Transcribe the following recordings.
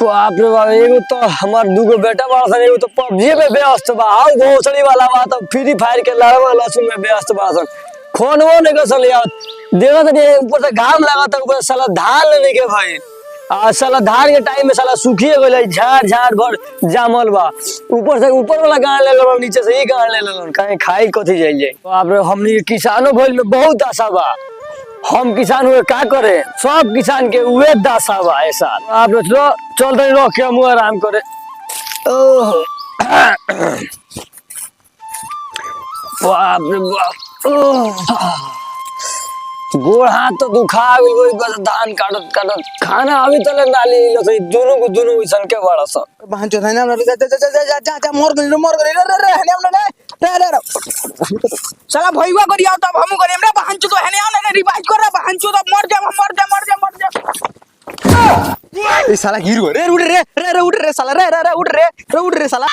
बाप रे बाप एगो तो हमार दूगो बेटा बड़ा सन एगो तो पबजी में व्यस्त बा आउ घोसड़ी वाला बा तो फ्री फायर के लड़वा लसुन में व्यस्त बा सन खोनवो नहीं कर सलिया देखो तो ऊपर से घाम लागत ऊपर साला धान नहीं के भाई आ साला धान के टाइम में साला सूखिए गइल झाड़ झाड़ भर जामल बा ऊपर से ऊपर वाला गाड़ ले लो नीचे से ही गाड़ ले लो कहीं खाई कथी जाइल जाए बाप रे हमनी किसानों भइल में बहुत आशा बा हम किसान हुए का करे सब किसान के उहे दासा बा ऐसा आप चल तनी रख के हम आराम करे ओह बाप रे बाप गोड़ हाथ तो दुखा गई बस धान काटत काटत खाना अभी तले नाली लो सही दोनों को दोनों इसन के बड़ा सा बहन चोद है ना जा मर गई रे हने हमने रे साला भईवा करिया तब हम करे हमरा बहन चोद है ना रिवाइज कर रे बहन चोद मर जा ए साला गिर रे उठ रे साला रे उठ रे साला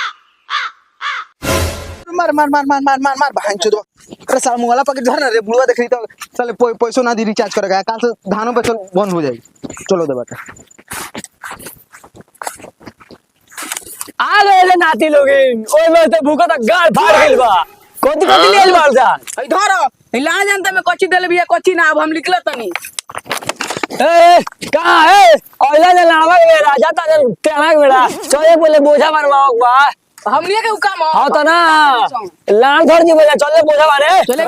मार बहन चोद अरे साला मोबाइल पकड़ धर ना रे बुढ़वा देख रही तो साले पैसों ना दी रिचार्ज करेगा कल से धानों पे चल बंद हो जाएगी चलो दे बेटा आ गए ले नाती लोग ओए में तो भूखा था गाल फाड़ गेल बा कोती लेल मार जा इधर ला जानता मैं कोची देले बिया कोची ना अब हम निकला तनी ए कहां है ओइला ने लावा के राजा ता तेरा बेड़ा चले बोले बोझा मारवाओ बा हमनी के काम हां तो ना लान धर जी बोले चले बोझा मारे सुन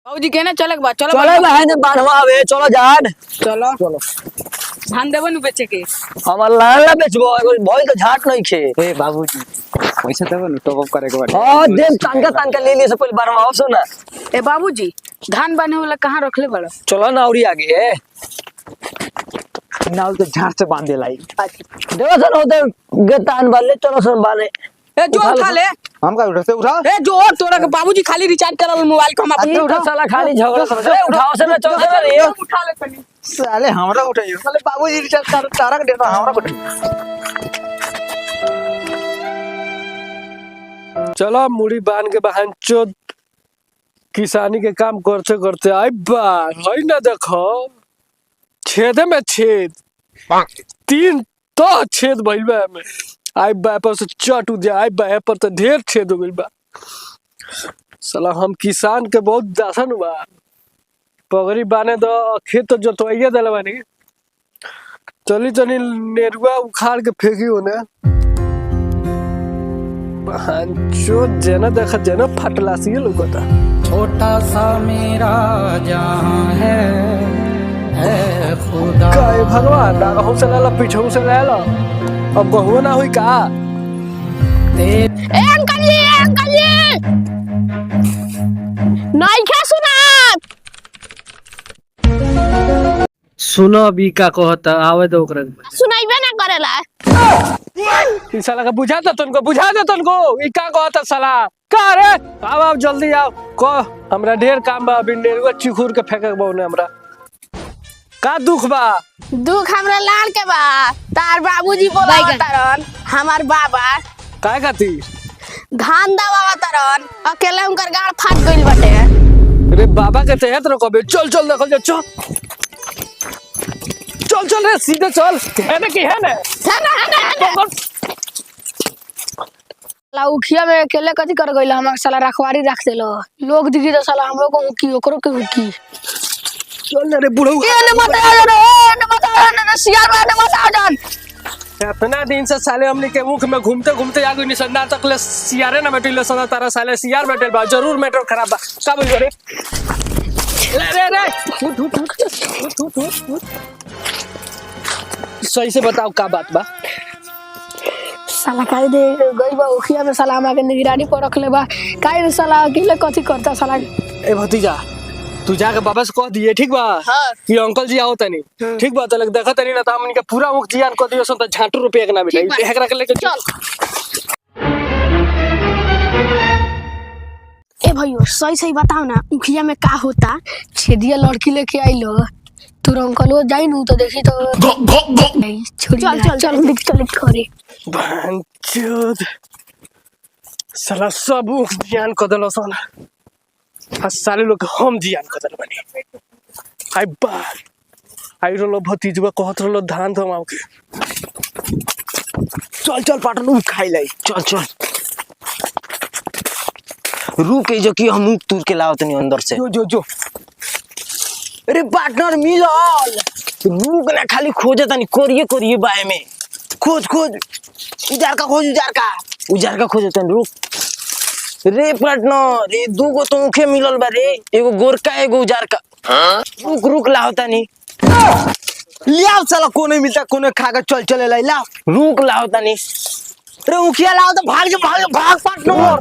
बाबूजी कहना चलक बा चलो बहन बानवा आवे चलो जान चलो धान देबो नु बेचे के हमर लाला बेचबो भइल तो झाट नहीं खे ए बाबूजी पैसा देबो नु टॉप अप करे के बाटे हां देम तनका ले ले से पहले बानवा सुन ए बाबूजी धान बाने वाला कहां रखले बड़ा चलो ना औरी आगे नाल तो झाड़ से बांधे लाई देखो सन होते गतान वाले चलो सन बाने ए जो उठा ले हम का उठा ए जो तोरा के बाबूजी खाली रिचार्ज करल मोबाइल को हम अपने उठा साला खाली झगड़ा समझ रे उठाओ से ना चलो से रे उठा ले तनी साले हमरा उठाइयो साले बाबूजी रिचार्ज कर तारा के देता हमरा को चलो मुड़ी बांध के बहन चोद किसानी के काम करते करते आई बा है ना देखो छेदे में छेद 3 तो छेद भइल बा में आई बा पर से चट उद आई बा पर तो ढेर छेद हो गइल बा साला हम किसान के बहुत दासन बा पगड़ी बाने दो खेत तो जोतवाइए देले बानी चली चली नेरुआ उखाड़ के फेंकी होने जो जना देखा जना फटला सी लोगोता छोटा सा मेरा जहां है खुदा काय भगवान डागहु से लेला पीछहु से लेला अब बहु ना हुई का ए अंकल जी नहीं क्या सुना सुनो अभी का कहता आवे दो ओकरा सुनाइबे ना करेला ई साला का बुझा दे तनको ई का कहता साला का रे अब जल्दी आओ को हमरा ढेर काम बा बिंडेरुआ चिखुर के फेंके बहुने हमरा का दुख बा दुख हमरा लाड़ के बा तार बाबूजी बोलावा तरन हमार बाबा काय खाती धान दबावा तरन अकेले उनकर गाड़ फाट गइल बाटे रे बाबा के तहत रखबे चल देखल जा चल रे सीधे चल है ना साला उखिया में अकेले कथी कर गइल हमरा साला रखवारी रख देलो लोग दिखी तो साला हमरो को हुकी ओकरो के हुकी चल रे बुढ़ऊ ए मत आ सियार मत आ जान इतना दिन से साले हमनी के मुख में घूमते आगे निसन्ना तक ले सियारे ना बैठिल सदा तारा साले सियार बैठल बा जरूर मैटर खराब बा का बोल रे सही से बताओ का बात बा साला काहे दे गई बा उखिया में साला हमारे निगरानी पर रख ले बा काहे साला अकेले कथी करता साला ए भतीजा तू जाके बाबा से कह दिए ठीक बा हाँ। कि अंकल जी आओ तनी ठीक बा तो देखा तनी ना त हमनी के पूरा मुख जियान कह दियो सन त झाटू रुपया के ना मिले एकरा के लेके चल ए भाइयों सही बताओ ना उखिया में का होता छेदिया लड़की लेके आइलो तुर अंकल जाई नु तो देखी तो नहीं चल देख चल करे बंचोद साला सब मुख जियान कह देलो सन आ साले लोग हम जियान कह देल बनी आई बार आई रोलो भतीजवा कहत रोलो धान धमाओ के चल चल पाटन खाई लाई चल चल रुक जो कि हम मुंह तूर के लाओ तनी अंदर से जो जो जो अरे पार्टनर मिलल रुक ना खाली खोजे तनी कोरिए बाय में खोज उजार का खोज तनी रुक रे पार्टनर रे दू गो तो उखे मिलल बा रे एगो गोरका एगो उजार का रुक लाओ तनी लियाओ चलो कोने मिलता कोने खा के चल लाई लाओ रुक लाओ तनी रे उखिया लाओ तो भाग पार्टनर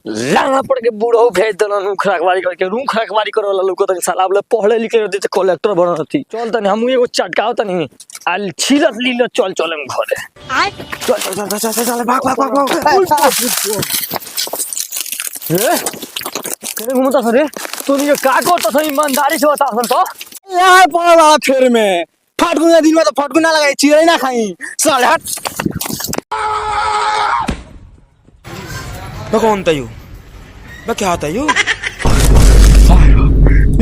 लाना पड़ के बूढ़ो भेज देना रूख रखवारी करके रूख रखवारी करे वाला लोग तक साला बोले पढ़े लिखे रहते तो कलेक्टर बन रहती चल तनी हम एगो चटकाओ तनी आल छिलत लील चल हम घरे चल भाग रे करे घुमता रे तू ये का करता था ईमानदारी से बता सन तो यहाँ पड़ा वाला फेर में फटकुना दिन में तो फटकुना लगाई चिड़ै ना खाई साले हट मैं कौन था यू मैं क्या था यू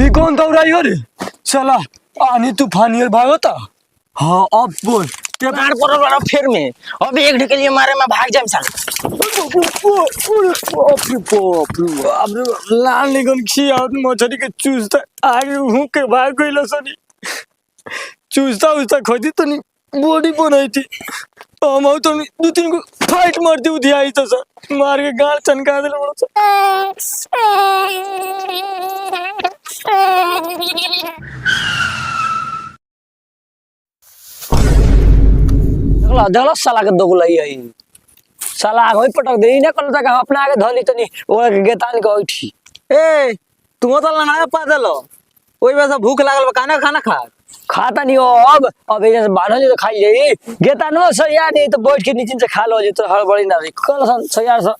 ये कौन दौड़ाई हो रे चला आनी तूफान ये भागता हाँ अब बोल ते मार पड़ो वाला फेर में अब एक ढके लिए मारे मैं भाग जाम साले अब लाल निगन खिया मछली के चूसता आगे हूँ के भाग गई सनी चूसता खोजी तो नहीं बॉडी बनाई थी हम तो दो तीन को फाइट मारती उठी आई तो सर मार के गाल चनका दे बड़ा सा जगला साला के दोगलाई आई साला आगे पटक दे ना कल तक अपना आगे धली तनी ओरा के गेतान के उठी ए तुम तो लंगड़ा पादल ओई वैसा भूख लागल बा खाना खा खाता नहीं हो अब ये बांधल तो खाई ले गेतान में सैया नहीं तो बैठ के नीचे से खा लो जी तो हड़बड़ी ना रही कल सन सैया से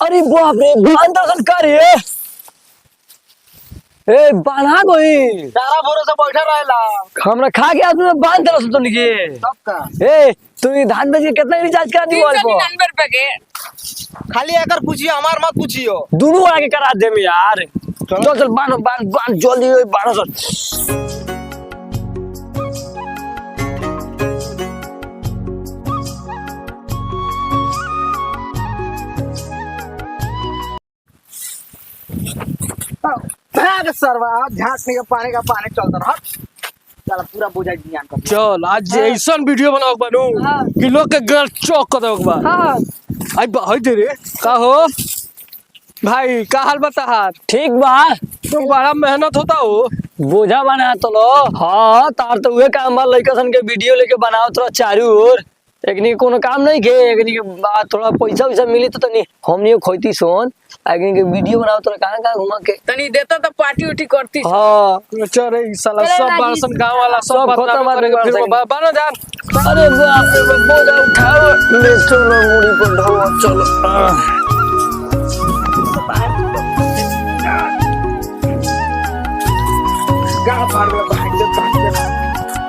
अरे बाप रे बांध दर्शन कर ए बांधा कोई सारा भरोसा बैठा रहेला हमरा खा के आदमी बांध दर्शन तो निके सबका ए तू ये धान बेच के कितना रिचार्ज करा दी वाले को 399 रुपए के खाली अगर पूछियो हमार मत पूछियो दोनों वाला के करा दे में यार चल बांध जल्दी बांध सर भाग सरवा झांकने का पानी चलता रहा चल पूरा बोझा ज्ञान का चल आज ऐसा वीडियो बनाओ बनू कि लोग के घर चौक कर दो बा आई भाई दे रे का हो भाई का हाल बता हार ठीक बा तुम बड़ा मेहनत होता हो बोझा बना तो लो हाँ तार तो उहे काम बा लइका सन के वीडियो लेके बनाओ तोरा चारू ओर एकनी कोनो काम नहीं के एकनी के बाद थोड़ा पैसा मिली तो तनी हमनी खोईती सोन एकनी के वीडियो बनाओ तोरा कहां घुमा के तनी देता तो पार्टी उठी करती हाँ चल रे साला सब बारसन गांव वाला सब खत्म बदनामी कर फिर बनो जान अरे बाप रे बोझा उठाओ ले चलो मुड़ी पर ढो चलो गाड़ फाड़ में भाग दे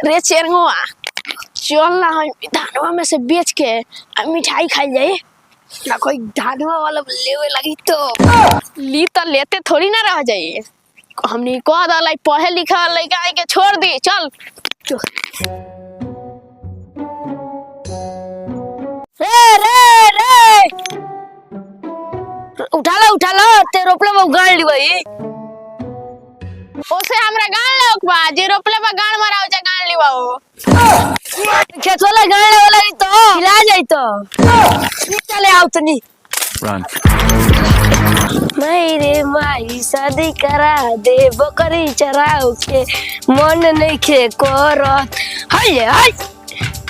रे चेरंगवा चल ना हम धानवा में से बेच के मिठाई खाई जाए ना कोई धानवा वाला लेवे लगी तो ली तो लेते थोड़ी ना रह जाइए हमने कह दलाई पढ़े लिखा लड़का के छोड़ दी चल रे उठा लो ते रोपले में गाड़ ली भाई ओसे हमरा गाड़ लोक बा जे रोपले बा गाड़ माराव जा गाड़ ली बाओ खेत वाला गाड़ वाला ही तो हिला जाई तो चले आओ तनी Run. मेरे माई शादी करा दे बकरी चराओ के मन नहीं खे करत हाय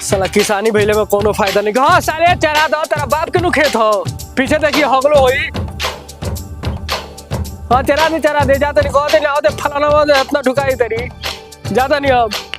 साला किसानी भइले में कोनो फायदा नहीं हां साले चरा दो तेरा बाप के नु खेत हो पीछे देखिए हगलो होई हाँ चरा दे जाता नहीं कहते नहीं आओ फलाना इतना ठुकाई तरी ज्यादा नहीं अब